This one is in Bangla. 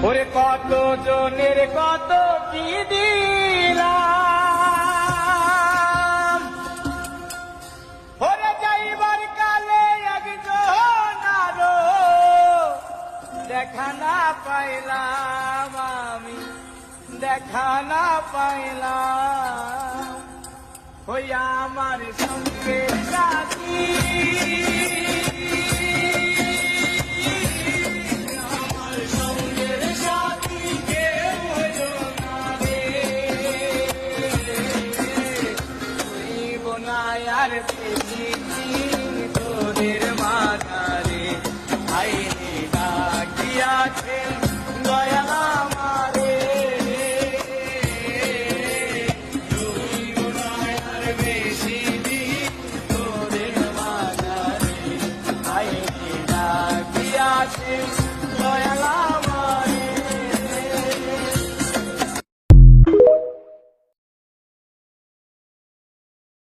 ওরে কত জনের কত কি দিলাম, ওরে যাইবার কালে একজন আরো দেখা না পাইলাম, আমি দেখা না পাইলাম। ওই আমার সঙ্গে সাথী